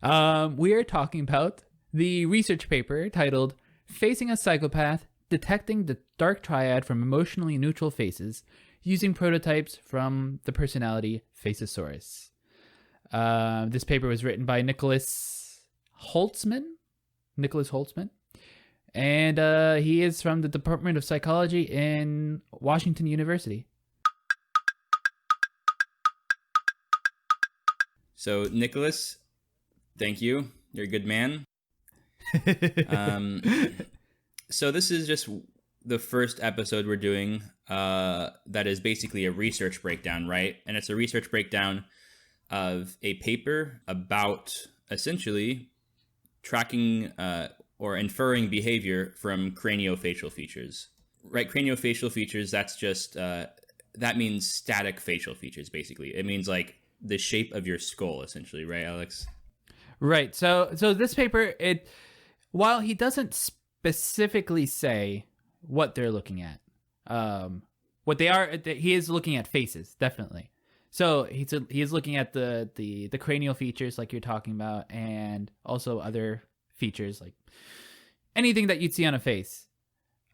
We are talking about the research paper titled Facing a Psychopath, Detecting the Dark Triad from Emotionally Neutral Faces Using Prototypes from the Personality Faceaurus. This paper was written by Nicholas Holtzman, and he is from the Department of Psychology in Washington University. So, Nicholas, thank you. You're a good man. So this is just the first episode we're doing that is basically a research breakdown, right? And it's a research breakdown of a paper about essentially tracking or inferring behavior from craniofacial features. Right, craniofacial features, that's just, that means static facial features, basically. It means like the shape of your skull, essentially, right, Alex? Right. So this paper, while he doesn't specifically say what they're looking at, what they are, he is looking at faces, definitely. So he's looking at the cranial features, like you're talking about, and also other features, like anything that you'd see on a face.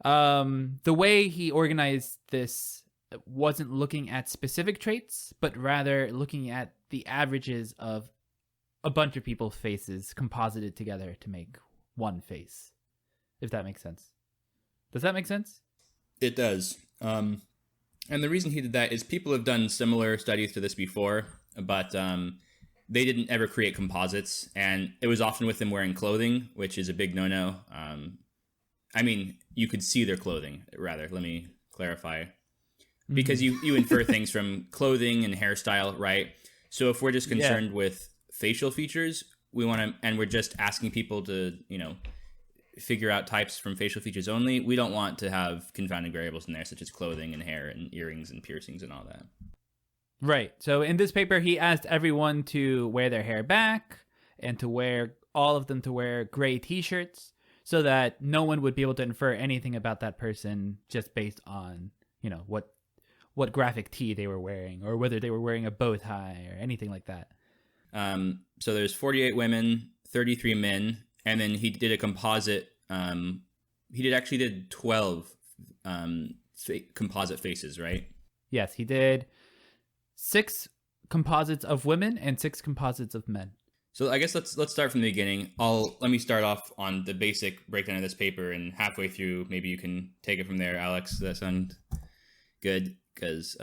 The way he organized this wasn't looking at specific traits, but rather looking at the averages of a bunch of people's faces composited together to make one face, if that makes sense. Does that make sense? It does. And the reason he did that is people have done similar studies to this before, but they didn't ever create composites, and it was often with them wearing clothing, which is a big no-no. I mean, you could see their clothing, rather. Let me clarify. Because you infer things from clothing and hairstyle, right? So if we're just concerned with facial features, we want to, and we're just asking people to, figure out types from facial features only, we don't want to have confounding variables in there, such as clothing and hair and earrings and piercings and all that. Right. So in this paper, he asked everyone to wear their hair back and all of them to wear gray t-shirts so that no one would be able to infer anything about that person just based on, what graphic tee they were wearing or whether they were wearing a bow tie or anything like that. So there's 48 women, 33 men, and then he did a composite. He did 12 composite faces, right? Yes, he did 6 composites of women and 6 composites of men. So I guess let's start from the beginning. Let me start off on the basic breakdown of this paper, and halfway through, maybe you can take it from there, Alex. Does that sound good? Because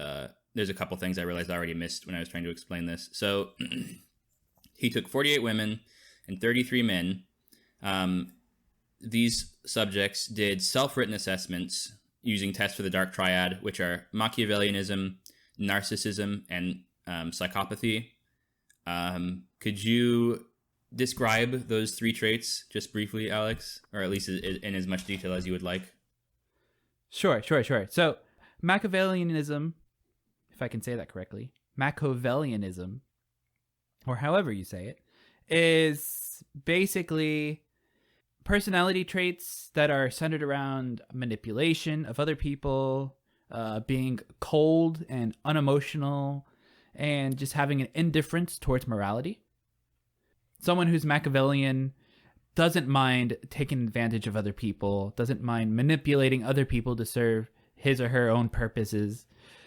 there's a couple things I realized I already missed when I was trying to explain this. So he took 48 women and 33 men. These subjects did self-written assessments using tests for the dark triad, which are machiavellianism, narcissism, and psychopathy. Could you describe those 3 traits just briefly, Alex? Or at least in as much detail as you would like? Sure. So Machiavellianism, if I can say that correctly, Machiavellianism, or however you say it, is basically personality traits that are centered around manipulation of other people, being cold and unemotional, and just having an indifference towards morality. Someone who's Machiavellian doesn't mind taking advantage of other people, doesn't mind manipulating other people to serve his or her own purposes.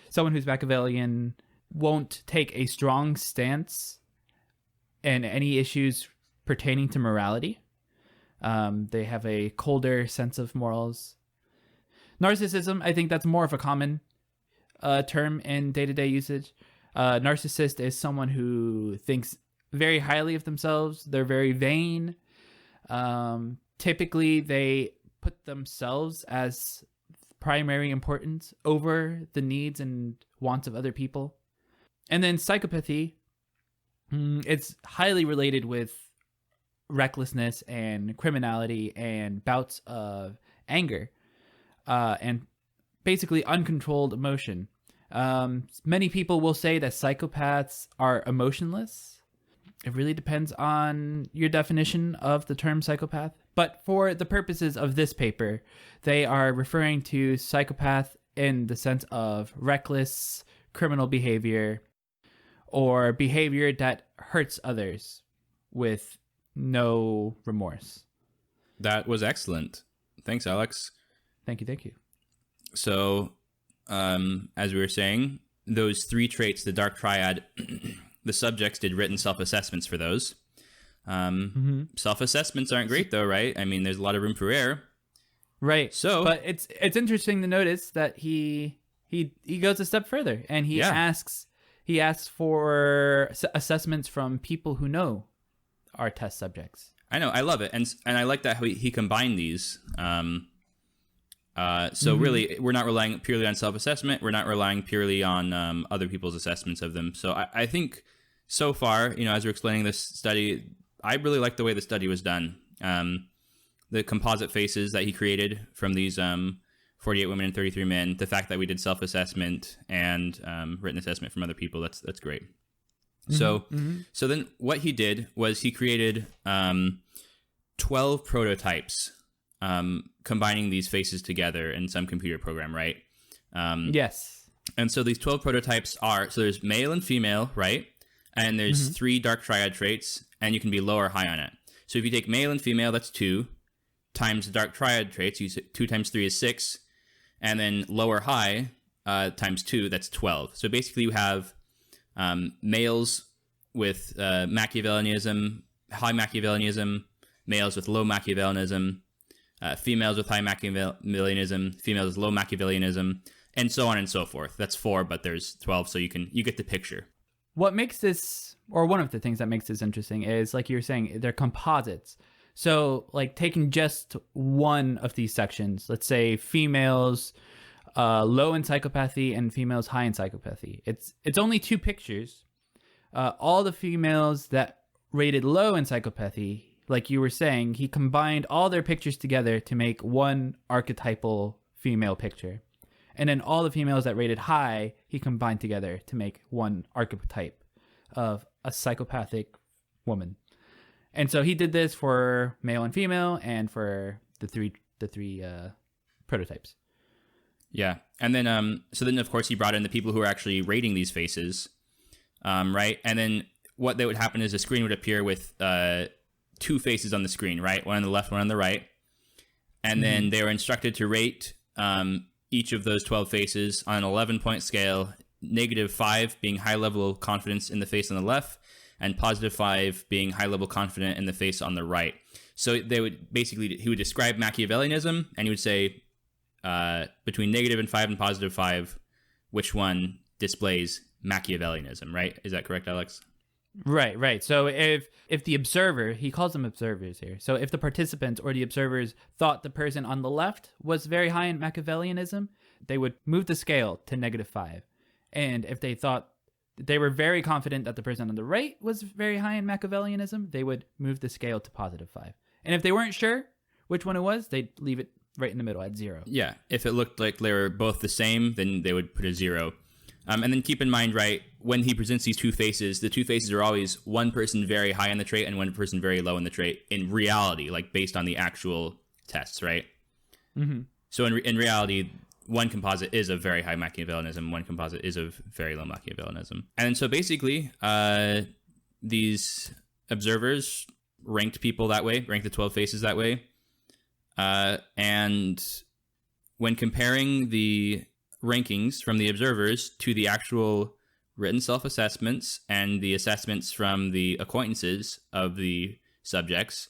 Someone who's Machiavellian won't take a strong stance in any issues pertaining to morality. They have a colder sense of morals. Narcissism, I think that's more of a common term in day-to-day usage. Narcissist is someone who thinks very highly of themselves. They're very vain. Typically, they put themselves as primary importance over the needs and wants of other people. And then psychopathy, it's highly related with recklessness and criminality and bouts of anger and basically uncontrolled emotion. Many people will say that psychopaths are emotionless. It really depends on your definition of the term psychopath. But for the purposes of this paper, they are referring to psychopath in the sense of reckless criminal behavior or behavior that hurts others with no remorse. That was excellent. Thanks, Alex. Thank you. So, as we were saying, those 3 traits, the dark triad, the subjects did written self-assessments for those. Self-assessments aren't great, though, right? I mean, there's a lot of room for error. Right. So, but it's interesting to notice that he goes a step further, and he asks for assessments from people who know our test subjects. I know, I love it, and I like that he combined these. So really, we're not relying purely on self-assessment. We're not relying purely on other people's assessments of them. So I think so far, as we're explaining this study, I really like the way the study was done. The composite faces that he created from these 48 women and 33 men, the fact that we did self-assessment and written assessment from other people, that's great. So then what he did was he created 12 prototypes, combining these faces together in some computer program, right? Yes. And so these 12 prototypes so there's male and female, right? And there's 3 dark triad traits, and you can be low or high on it. So if you take male and female, that's 2, times the dark triad traits, 2 times 3 is 6, and then low or high times 2, that's 12. So basically you have males with Machiavellianism, high Machiavellianism, males with low Machiavellianism, females with high Machiavellianism, females with low Machiavellianism, and so on and so forth. That's 4, but there's 12, so you get the picture. What makes this, or one of the things that makes this interesting is, like you were saying, they're composites. So, like, taking just one of these sections, let's say females low in psychopathy and females high in psychopathy. It's only 2 pictures. All the females that rated low in psychopathy, like you were saying, he combined all their pictures together to make one archetypal female picture. And then all the females that rated high, he combined together to make one archetype of a psychopathic woman. And so he did this for male and female and for the three prototypes. Yeah. And then, so then of course he brought in the people who are actually rating these faces, right? And then what would happen is the screen would appear with 2 faces on the screen, right? One on the left, one on the right. And then they were instructed to rate each of those 12 faces on an 11-point scale, -5 being high level of confidence in the face on the left, and +5 being high level confident in the face on the right. So he would describe Machiavellianism, and he would say between -5 and +5, which one displays Machiavellianism, right? Is that correct, Alex? Right. So if the observer, he calls them observers here. So if the participants or the observers thought the person on the left was very high in Machiavellianism, they would move the scale to -5. And if they thought they were very confident that the person on the right was very high in Machiavellianism, they would move the scale to +5. And if they weren't sure which one it was, they'd leave it right in the middle at 0. Yeah. If it looked like they were both the same, then they would put a 0. And then keep in mind, right, when he presents these 2 faces, the 2 faces are always one person very high in the trait and one person very low in the trait in reality, like based on the actual tests, right? So in reality, one composite is of very high Machiavellianism, one composite is of very low Machiavellianism. And so basically, these observers ranked people that way, ranked the 12 faces that way. And when comparing the rankings from the observers to the actual written self-assessments and the assessments from the acquaintances of the subjects,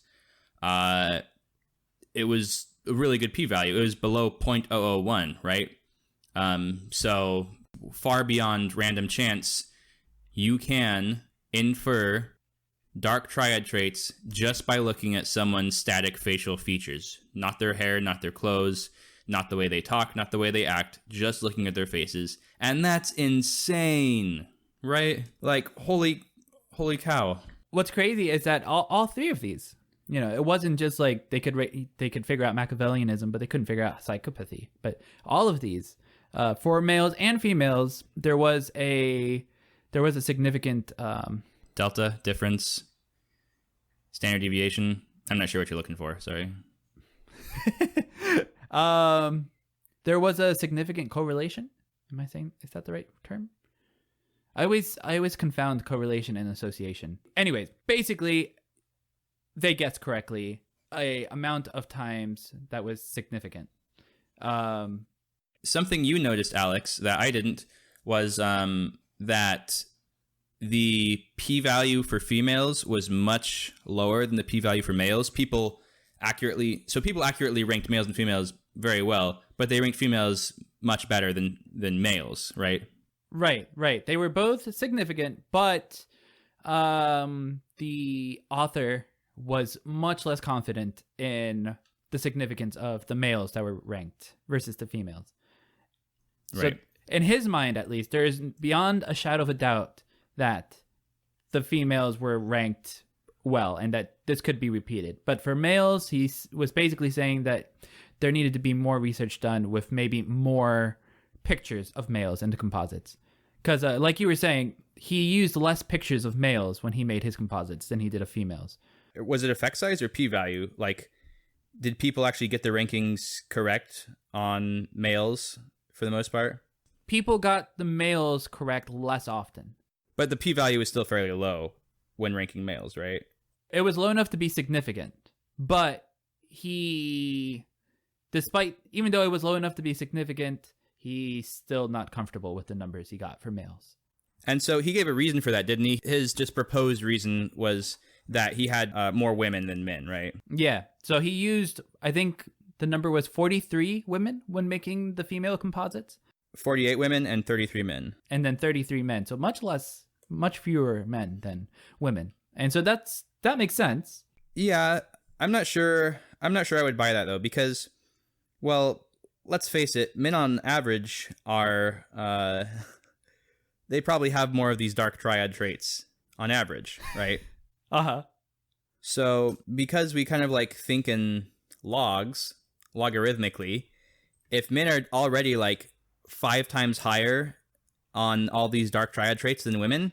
it was a really good p-value. It was below 0.001, right? So far beyond random chance, you can infer dark triad traits just by looking at someone's static facial features. Not their hair, not their clothes, not the way they talk, not the way they act, just looking at their faces. And that's insane, right? Like, holy cow. What's crazy is that all 3 of these, it wasn't just like they could figure out Machiavellianism, but they couldn't figure out psychopathy. But all of these, for males and females, there was a significant delta, difference, standard deviation. I'm not sure what you're looking for. Sorry. There was a significant correlation. Am I saying, is that the right term? I always confound correlation and association. Anyways, basically, they guessed correctly a amount of times that was significant. Something you noticed, Alex, that I didn't, was that the p-value for females was much lower than the p-value for males. People accurately ranked males and females very well, but they ranked females much better than males, right? Right. They were both significant, but the author was much less confident in the significance of the males that were ranked versus the females. Right. So in his mind, at least, there is beyond a shadow of a doubt that the females were ranked well and that this could be repeated. But for males, he was basically saying that there needed to be more research done with maybe more pictures of males in the composites. Because like you were saying, he used less pictures of males when he made his composites than he did of females. Was it effect size or p-value? Like, did people actually get the rankings correct on males for the most part? People got the males correct less often. But the p-value is still fairly low when ranking males, right? It was low enough to be significant, but even though it was low enough to be significant, he's still not comfortable with the numbers he got for males. And so he gave a reason for that, didn't he? His just proposed reason was that he had more women than men, right? Yeah. So he used, I think the number was 43 women when making the female composites. 48 women and 33 men. And then 33 men. So much fewer men than women. And so that makes sense. Yeah, I'm not sure I would buy that though, because, well, let's face it, men on average are they probably have more of these dark triad traits on average, right? Uh-huh. So because we kind of like think in logarithmically, if men are already like 5 times higher on all these dark triad traits than women,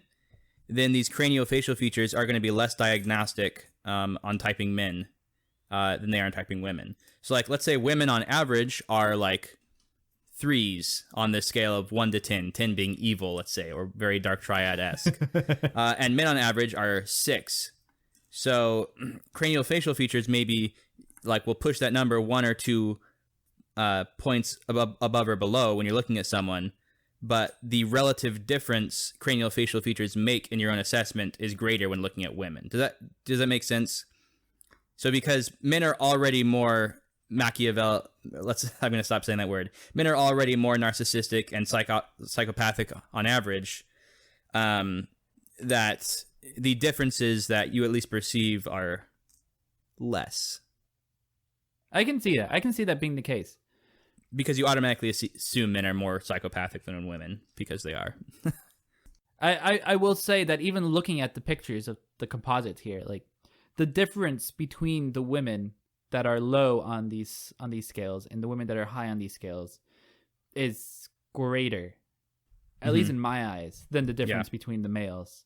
then these craniofacial features are going to be less diagnostic on typing men than they are on typing women. So like, let's say women on average are like 3s on the scale of 1 to 10, 10 being evil, let's say, or very dark triad-esque. And men on average are 6. So craniofacial features maybe like will push that number 1 or 2 points above or below when you're looking at someone, but the relative difference craniofacial features make in your own assessment is greater when looking at women. Does that make sense? So because men are already more I'm going to stop saying that word. Men are already more narcissistic and psychopathic on average, that the differences that you at least perceive are less. I can see that. I can see that being the case. Because you automatically assume men are more psychopathic than women, because they are. I will say that even looking at the pictures of the composites here, like the difference between the women that are low on these scales and the women that are high on these scales is greater, at least in my eyes, than the difference between the males.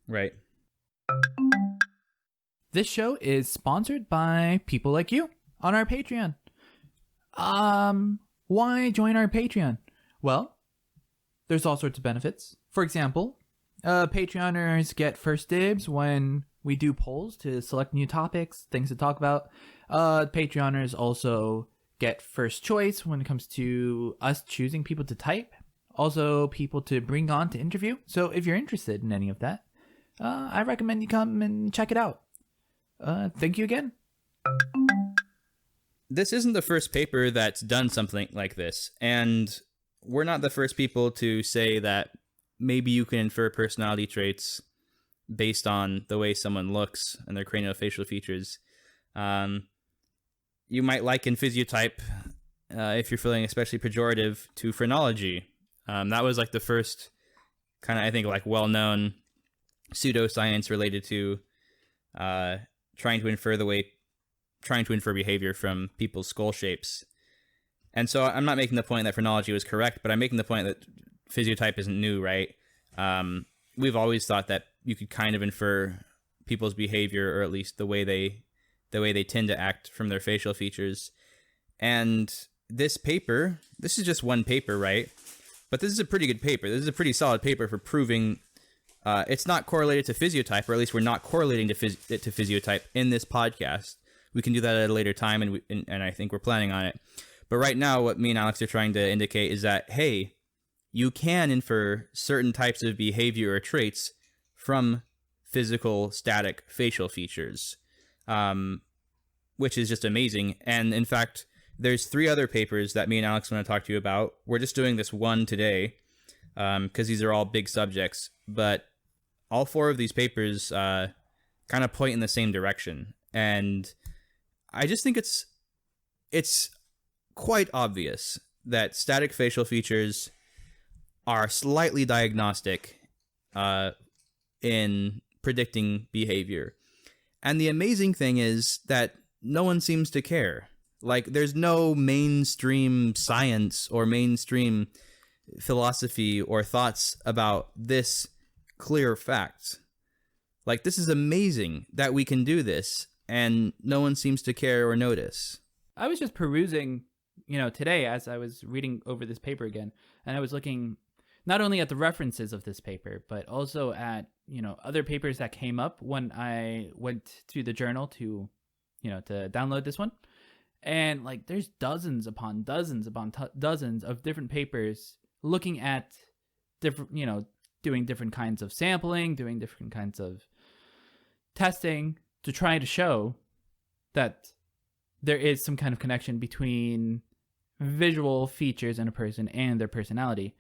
Right. This show is sponsored by people like you on our Patreon. Why join our Patreon? Well, there's all sorts of benefits. For example, Patreoners get first dibs when we do polls to select new topics, things to talk about. Patreoners also get first choice when it comes to us choosing people to type. Also, people to bring on to interview. So if you're interested in any of that, I recommend you come and check it out. Thank you again. This isn't the first paper that's done something like this, and we're not the first people to say that maybe you can infer personality traits based on the way someone looks and their craniofacial features. You might liken Physiotype, if you're feeling especially pejorative, to phrenology. That was like the first kind of, I think, like well-known pseudoscience related to trying to infer behavior from people's skull shapes. And so I'm not making the point that phrenology was correct, but I'm making the point that Physiotype isn't new, right? We've always thought that you could kind of infer people's behavior, or at least the way they tend to act from their facial features. And this is just one paper, right? But this is a pretty good paper. This is a pretty solid paper for proving It's not correlated to physiotype, or at least we're not correlating it to physiotype in this podcast. We can do that at a later time, and I think we're planning on it. But right now, what me and Alex are trying to indicate is that, hey, you can infer certain types of behavior or traits from physical static facial features, which is just amazing. And in fact, there's 3 other papers that me and Alex want to talk to you about. We're just doing this one today because these are all big subjects, but all 4 of these papers kind of point in the same direction. And I just think it's quite obvious that static facial features are slightly diagnostic in predicting behavior. And the amazing thing is that no one seems to care. Like, there's no mainstream science or mainstream philosophy or thoughts about this clear fact. Like, this is amazing that we can do this, and no one seems to care or notice. I was just perusing, today as I was reading over this paper again, and I was looking not only at the references of this paper, but also at, other papers that came up when I went to the journal to download this one. And like, there's dozens upon dozens of different papers looking at different, doing different kinds of sampling, doing different kinds of testing to try to show that there is some kind of connection between visual features in a person and their personality.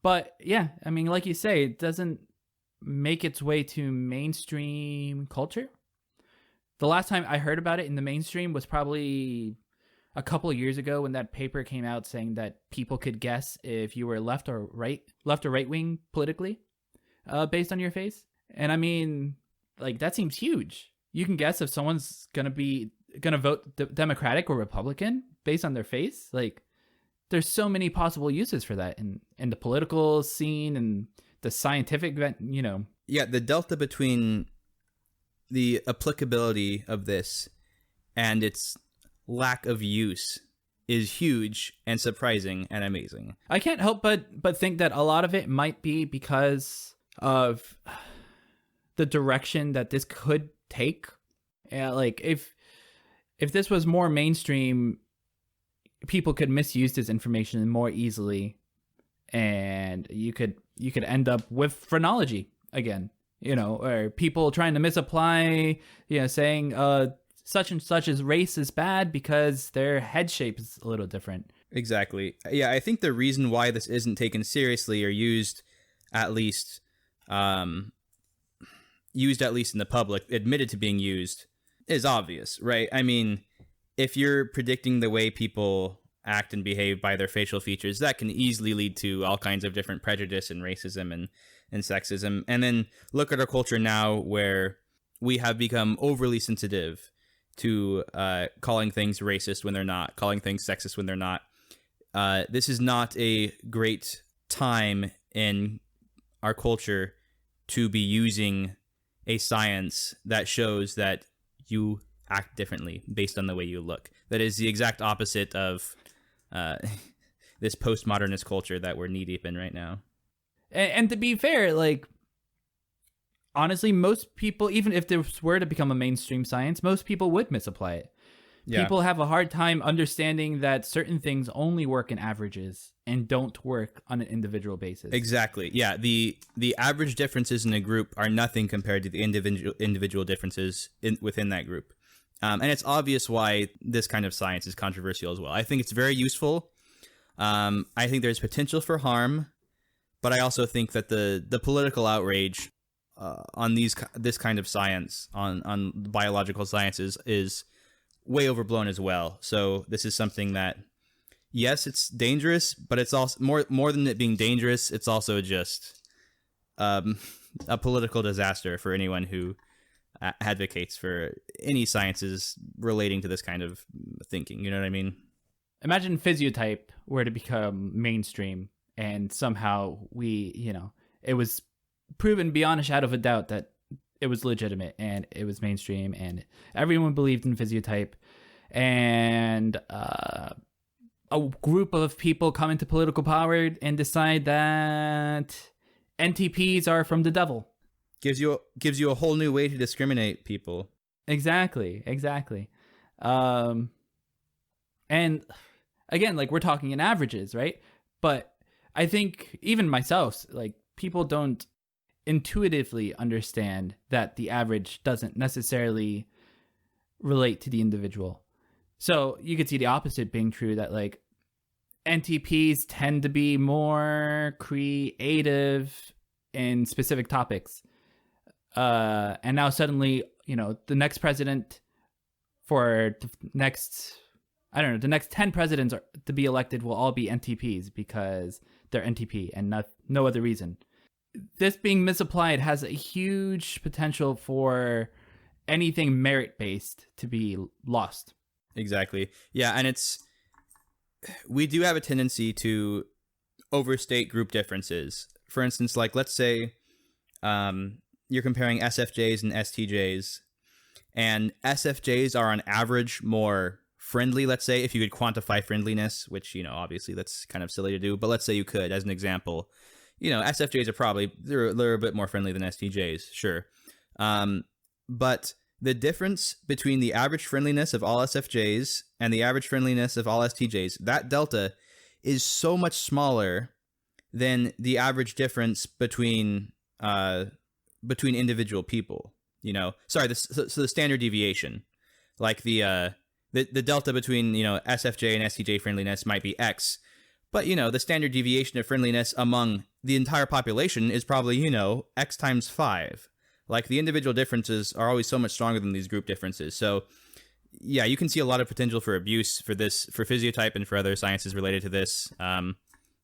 But yeah, I mean, like you say, it doesn't make its way to mainstream culture. The last time I heard about it in the mainstream was probably a couple of years ago when that paper came out saying that people could guess if you were left or right wing politically, based on your face. And I mean, like, that seems huge. You can guess if someone's gonna vote Democratic or Republican based on their face. Like, there's so many possible uses for that in the political scene and the scientific, Yeah, the delta between the applicability of this and its lack of use is huge and surprising and amazing. I can't help but think that a lot of it might be because of the direction that this could take. Yeah, like if this was more mainstream, people could misuse this information more easily, and you could end up with phrenology again, or people trying to misapply, saying such and such as race is bad because their head shape is a little different. Exactly. Yeah, I think the reason why this isn't taken seriously or used at least in the public, admitted to being used, is obvious, right? I mean, if you're predicting the way people act and behave by their facial features, that can easily lead to all kinds of different prejudice and racism and sexism. And then look at our culture now, where we have become overly sensitive to calling things racist when they're not, calling things sexist when they're not. This is not a great time in our culture to be using a science that shows that you act differently based on the way you look. That is the exact opposite of this postmodernist culture that we're knee deep in right now. And to be fair, like, honestly, most people, even if this were to become a mainstream science, most people would misapply it. Yeah. People have a hard time understanding that certain things only work in averages and don't work on an individual basis. Exactly. Yeah. The average differences in a group are nothing compared to the individual differences within that group. And it's obvious why this kind of science is controversial as well. I think it's very useful. I think there's potential for harm, but I also think that the political outrage on this kind of science, on biological sciences, is way overblown as well. So this is something that, yes, it's dangerous, but it's also more than it being dangerous, it's also just a political disaster for anyone who advocates for any sciences relating to this kind of thinking. You know what I mean? Imagine Physiotype were to become mainstream, and somehow it was proven beyond a shadow of a doubt that it was legitimate and it was mainstream and everyone believed in Physiotype, and a group of people come into political power and decide that NTPs are from the devil. Gives you a whole new way to discriminate people. Exactly. And again, like we're talking in averages, right? But I think even myself, like people don't intuitively understand that the average doesn't necessarily relate to the individual. So you could see the opposite being true, that like NTPs tend to be more creative in specific topics. And now suddenly, the next president for the next 10 presidents to be elected will all be NTPs because they're NTP and no other reason. This being misapplied has a huge potential for anything merit-based to be lost. Exactly. Yeah, and we do have a tendency to overstate group differences. For instance, like let's say you're comparing SFJs and STJs, and SFJs are on average more friendly, let's say, if you could quantify friendliness, which, obviously that's kind of silly to do, but let's say you could, as an example. SFJs are they're a bit more friendly than STJs, sure. But the difference between the average friendliness of all SFJs and the average friendliness of all STJs, that delta is so much smaller than the average difference between individual people. So the standard deviation, like the delta between SFJ and STJ friendliness might be X, but the standard deviation of friendliness among the entire population is probably X times 5. Like the individual differences are always so much stronger than these group differences. So yeah, you can see a lot of potential for abuse for physiotype and for other sciences related to this.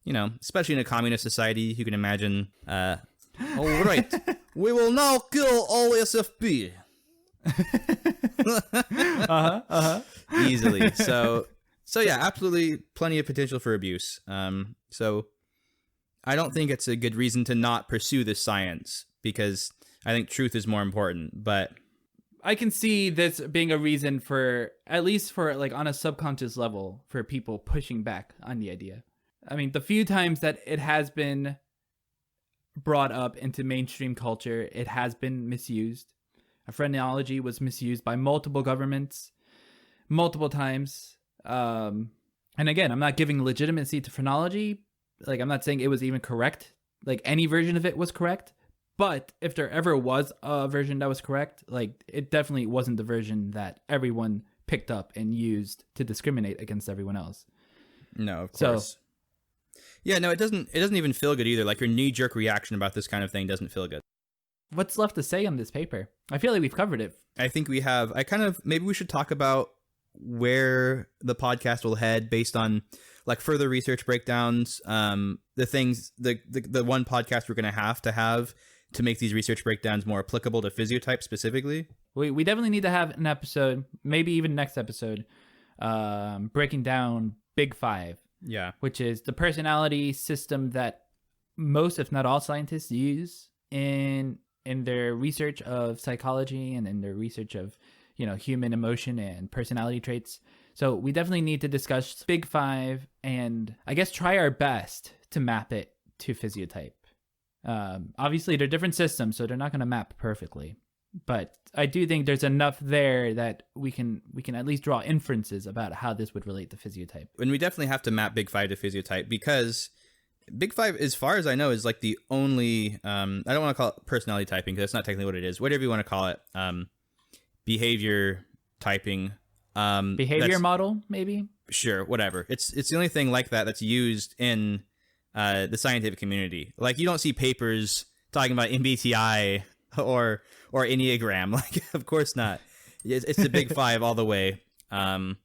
Especially in a communist society, you can imagine. All right, we will now kill all SFP. Easily. So yeah, absolutely plenty of potential for abuse. So I don't think it's a good reason to not pursue this science, because I think truth is more important. But I can see this being a reason for, at least for like on a subconscious level, for people pushing back on the idea. I mean, the few times that it has been brought up into mainstream culture, it has been misused. A phrenology was misused by multiple governments, multiple times. And again, I'm not giving legitimacy to phrenology. Like, I'm not saying it was even correct. Like, any version of it was correct. But if there ever was a version that was correct, like, it definitely wasn't the version that everyone picked up and used to discriminate against everyone else. No, of course. So, yeah, no, it doesn't even feel good either. Like, your knee-jerk reaction about this kind of thing doesn't feel good. What's left to say on this paper? I feel like we've covered it. I think we have. Maybe we should talk about where the podcast will head based on like further research breakdowns, the things, the one podcast we're going to have to make these research breakdowns more applicable to Physiotype specifically. We definitely need to have an episode, maybe even next episode, breaking down Big Five. Yeah. Which is the personality system that most, if not all, scientists use in their research of psychology and in their research of, human emotion and personality traits. So we definitely need to discuss Big Five and I guess try our best to map it to Physiotype. Obviously, they're different systems, so they're not going to map perfectly. But I do think there's enough there that we can at least draw inferences about how this would relate to Physiotype. And we definitely have to map Big Five to Physiotype, because Big Five, as far as I know, is like the only, I don't want to call it personality typing because that's not technically what it is. Whatever you want to call it, behavior typing. Behavior model, maybe? Sure, whatever. It's the only thing like that that's used in the scientific community. Like, you don't see papers talking about MBTI or Enneagram. Like, of course not. It's the Big Five all the way. And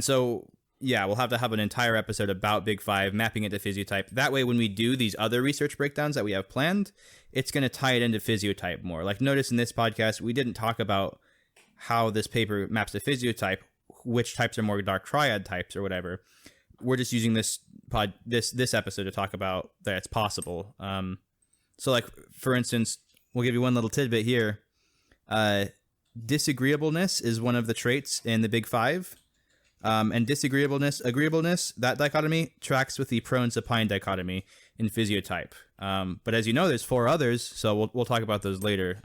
so, yeah, we'll have to have an entire episode about Big Five, mapping it to Physiotype. That way, when we do these other research breakdowns that we have planned, it's going to tie it into Physiotype more. Like, notice in this podcast, we didn't talk about how this paper maps to Physiotype, which types are more dark triad types or whatever. We're just using this episode to talk about that it's possible. So, like, for instance, we'll give you one little tidbit here. Disagreeableness is one of the traits in the Big Five. And agreeableness, that dichotomy tracks with the prone supine dichotomy in Physiotype. But as you know, there's 4 others, so we'll talk about those later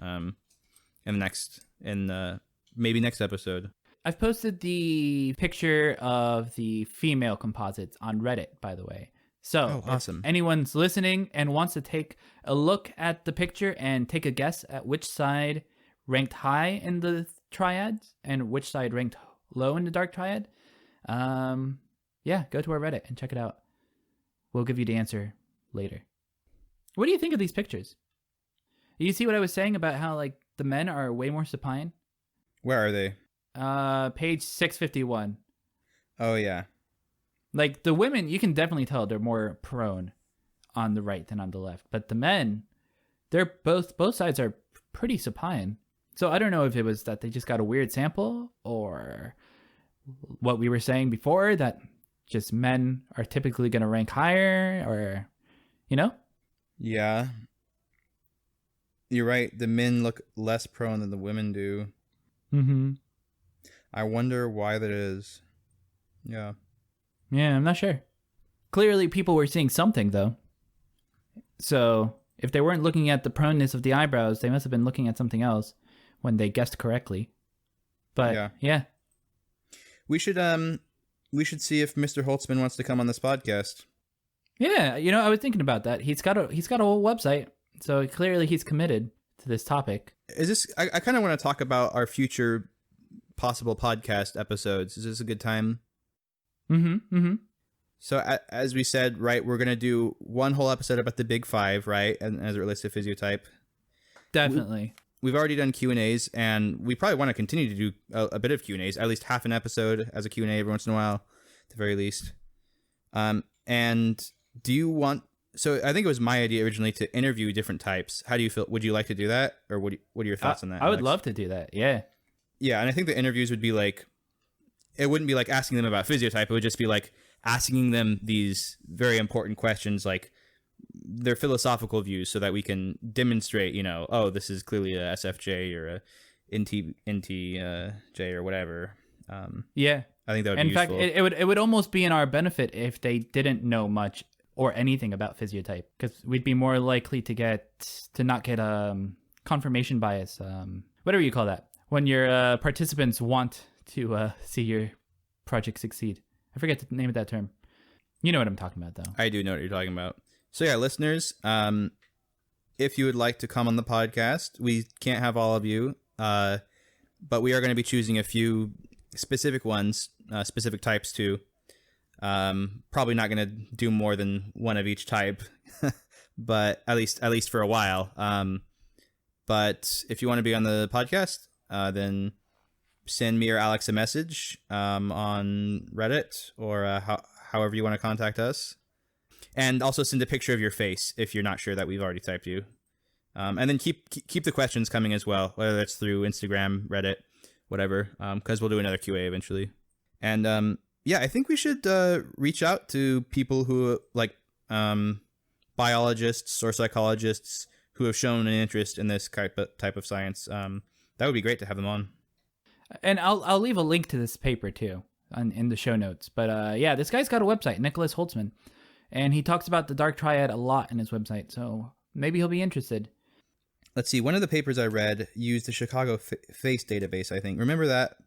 maybe next episode. I've posted the picture of the female composites on Reddit, by the way. So awesome. If anyone's listening and wants to take a look at the picture and take a guess at which side ranked high in the triads and which side ranked low in the dark triad, go to our Reddit and check it out. We'll give you the answer later. What do you think of these pictures? You see what I was saying about how like the men are way more supine? Where are they? Page 651. Oh yeah. Like the women, you can definitely tell they're more prone on the right than on the left. But the men, they're both sides are pretty supine. So I don't know if it was that they just got a weird sample or what we were saying before, that just men are typically going to rank higher, or, you know? Yeah. You're right. The men look less prone than the women do. Mm-hmm. I wonder why that is. Yeah. Yeah, I'm not sure. Clearly, people were seeing something, though. So, if they weren't looking at the proneness of the eyebrows, they must have been looking at something else when they guessed correctly. But, yeah. We should see if Mr. Holtzman wants to come on this podcast. Yeah, I was thinking about that. He's got a whole website, so clearly he's committed to this topic. Is this? I kind of want to talk about our future possible podcast episodes. Is this a good time? Mm-hmm. So as we said, right, we're gonna do one whole episode about the big 5, right, and as it relates to Physiotype. Definitely. We've already done Q&As, and we probably want to continue to do a bit of Q&As, at least half an episode as a Q&A every once in a while, at the very least. And do you want? So I think it was my idea originally to interview different types. How do you feel? Would you like to do that, or what are your thoughts on that? I would love to do that. Yeah. Yeah, and I think the interviews would be like, it wouldn't be like asking them about Physiotype. It would just be like asking them these very important questions, like their philosophical views, so that we can demonstrate, this is clearly a SFJ or a NTJ or whatever. Yeah. I think that would be useful. In fact, it would almost be in our benefit if they didn't know much or anything about Physiotype, because we'd be more likely to not get confirmation bias, whatever you call that, when your participants want to see your project succeed. I forget the name of that term. You know what I'm talking about, though. I do know what you're talking about. So yeah, listeners, if you would like to come on the podcast, we can't have all of you, but we are going to be choosing a few specific ones, specific types too. Probably not going to do more than one of each type, but at least for a while. But if you want to be on the podcast, then send me or Alex a message on Reddit or however you want to contact us. And also send a picture of your face if you're not sure that we've already typed you. And then keep the questions coming as well, whether that's through Instagram, Reddit, whatever, because we'll do another QA eventually. And I think we should reach out to people who like biologists or psychologists who have shown an interest in this type of science. That would be great to have them on. And I'll leave a link to this paper too in the show notes. But this guy's got a website, Nicholas Holtzman, and he talks about the dark triad a lot in his website. So maybe he'll be interested. Let's see. One of the papers I read used the Chicago Face database, I think. Remember that?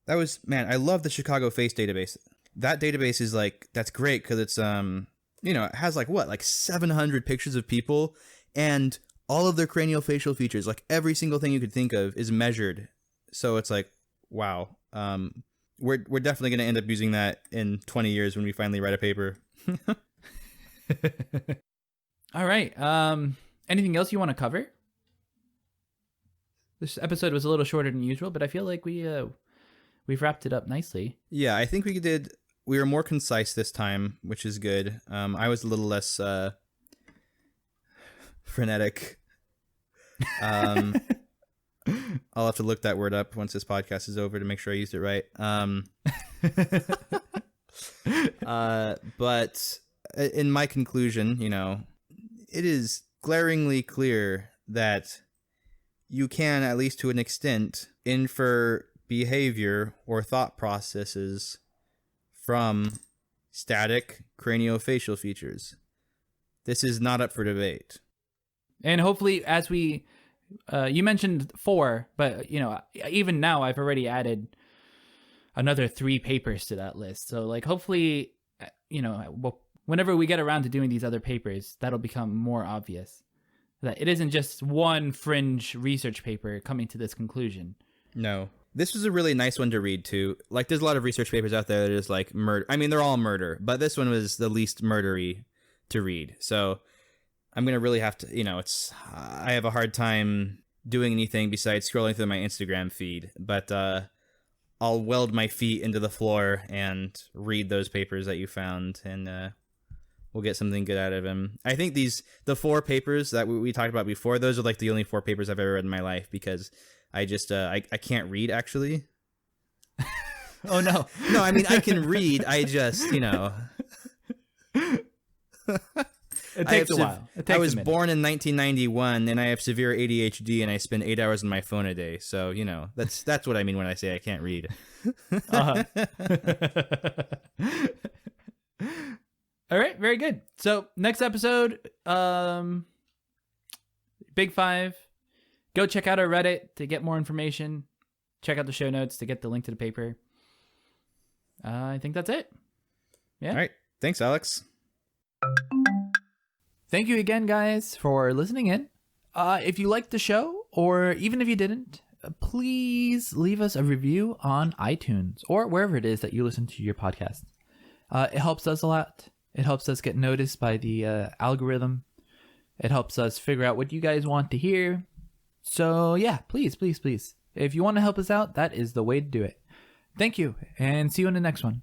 That was, man, I love the Chicago Face database. That database is that's great because it's, it has 700 pictures of people and all of their craniofacial features, like every single thing you could think of is measured. So it's wow. We're definitely going to end up using that in 20 years when we finally write a paper. All right. Anything else you want to cover? This episode was a little shorter than usual, but I feel like we've wrapped it up nicely. Yeah, I think we were more concise this time, which is good. I was a little less frenetic. I'll have to look that word up once this podcast is over to make sure I used it right. But in my conclusion, it is glaringly clear that you can, at least to an extent, infer behavior or thought processes from static craniofacial features. This is not up for debate. And hopefully, as we, you mentioned 4, but even now I've already added another 3 papers to that list. So like, hopefully, whenever we get around to doing these other papers, that'll become more obvious that it isn't just one fringe research paper coming to this conclusion. No. This was a really nice one to read, too. Like, there's a lot of research papers out there that is like murder. I mean, they're all murder, but this one was the least murdery to read. So I'm going to really have to, I have a hard time doing anything besides scrolling through my Instagram feed, but I'll weld my feet into the floor and read those papers that you found, and we'll get something good out of them. I think the 4 papers that we talked about before, those are like the only 4 papers I've ever read in my life, because I just, I can't read, actually. Oh, no. No, I mean, I can read. I just, It takes a while. I was born in 1991, and I have severe ADHD, and I spend 8 hours on my phone a day. So, that's what I mean when I say I can't read. Uh-huh. All right, very good. So next episode, Big 5. Go check out our Reddit to get more information. Check out the show notes to get the link to the paper. I think that's it. Yeah. All right. Thanks, Alex. Thank you again, guys, for listening in. If you liked the show, or even if you didn't, please leave us a review on iTunes or wherever it is that you listen to your podcast. It helps us a lot. It helps us get noticed by the algorithm. It helps us figure out what you guys want to hear. So yeah, please. If you want to help us out, that is the way to do it. Thank you, and see you in the next one.